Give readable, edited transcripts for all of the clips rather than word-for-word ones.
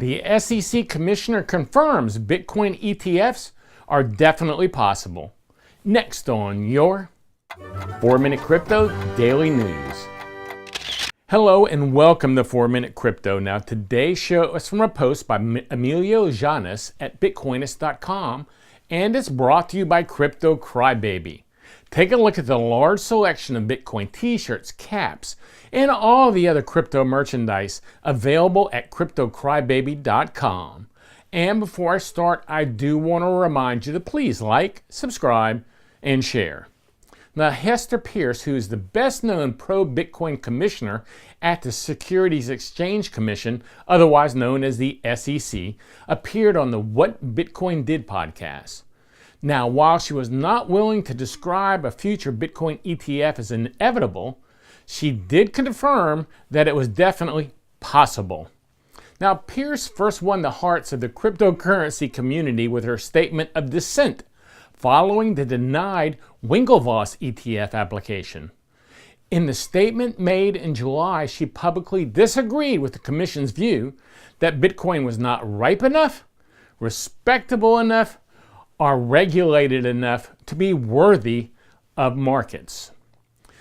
The SEC Commissioner confirms Bitcoin ETFs are definitely possible. Next on your 4-Minute Crypto Daily News. Hello and welcome to 4-Minute Crypto. Now today's show is from a post by Emilio Janes at Bitcoinist.com and it's brought to you by Crypto Crybaby. Take a look at the large selection of Bitcoin t-shirts, caps, and all the other crypto merchandise available at CryptoCrybaby.com. And before I start, I do want to remind you to please like, subscribe, and share. Now, Hester Peirce, who is the best-known pro-Bitcoin commissioner at the Securities Exchange Commission, otherwise known as the SEC, appeared on the What Bitcoin Did podcast. Now, while she was not willing to describe a future Bitcoin ETF as inevitable, she did confirm that it was definitely possible. Now, Peirce first won the hearts of the cryptocurrency community with her statement of dissent following the denied Winklevoss ETF application. In the statement made in July, she publicly disagreed with the Commission's view that Bitcoin was not ripe enough, respectable enough, or regulated enough to be worthy of markets.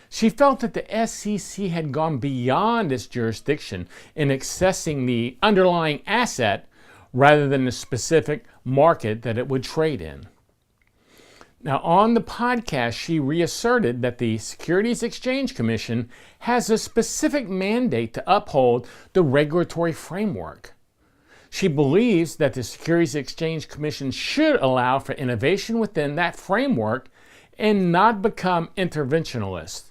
She felt that the SEC had gone beyond its jurisdiction in accessing the underlying asset rather than the specific market that it would trade in. Now, on the podcast, she reasserted that the Securities Exchange Commission has a specific mandate to uphold the regulatory framework. She believes that the Securities Exchange Commission should allow for innovation within that framework and not become interventionist.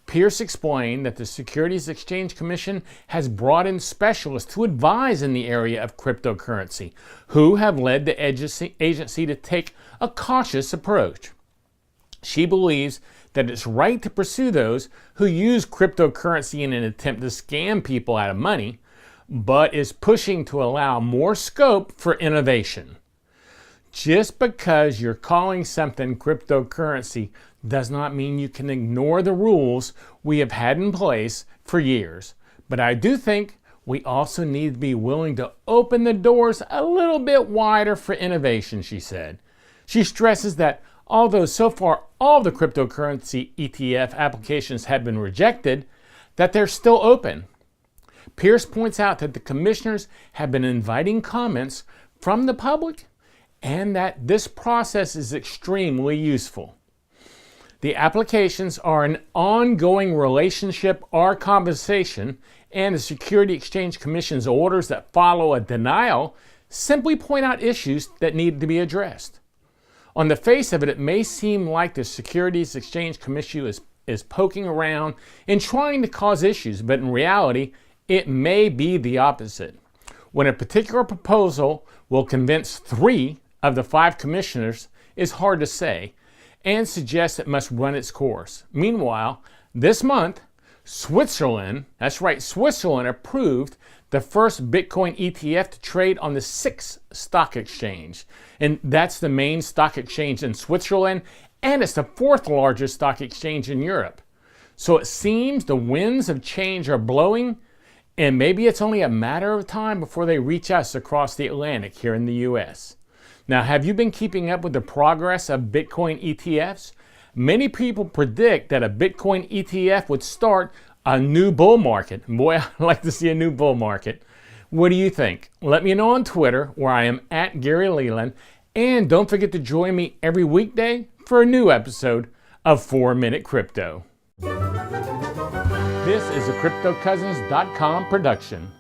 Peirce explained that the Securities Exchange Commission has brought in specialists to advise in the area of cryptocurrency, who have led the agency to take a cautious approach. She believes that it's right to pursue those who use cryptocurrency in an attempt to scam people out of money, but is pushing to allow more scope for innovation. Just because you're calling something cryptocurrency does not mean you can ignore the rules we have had in place for years. But I do think we also need to be willing to open the doors a little bit wider for innovation, she said. She stresses that although so far all the cryptocurrency ETF applications have been rejected, that they're still open. Peirce points out that the commissioners have been inviting comments from the public and that this process is extremely useful. The applications are an ongoing relationship or conversation, and the Securities Exchange Commission's orders that follow a denial simply point out issues that need to be addressed. On the face of it, it may seem like the Securities Exchange Commission is poking around and trying to cause issues, but in reality, it may be the opposite. When a particular proposal will convince 3 of the 5 commissioners is hard to say and suggests it must run its course. Meanwhile, this month, Switzerland, that's right, Switzerland approved the first Bitcoin ETF to trade on the SIX stock exchange. And that's the main stock exchange in Switzerland, and it's the 4th largest stock exchange in Europe. So it seems the winds of change are blowing, and maybe it's only a matter of time before they reach us across the Atlantic here in the US. Now, have you been keeping up with the progress of Bitcoin ETFs? Many people predict that a Bitcoin ETF would start a new bull market. Boy, I'd like to see a new bull market. What do you think? Let me know on Twitter, where I am at Gary Leland. And don't forget to join me every weekday for a new episode of 4-Minute Crypto. This is a CryptoCousins.com production.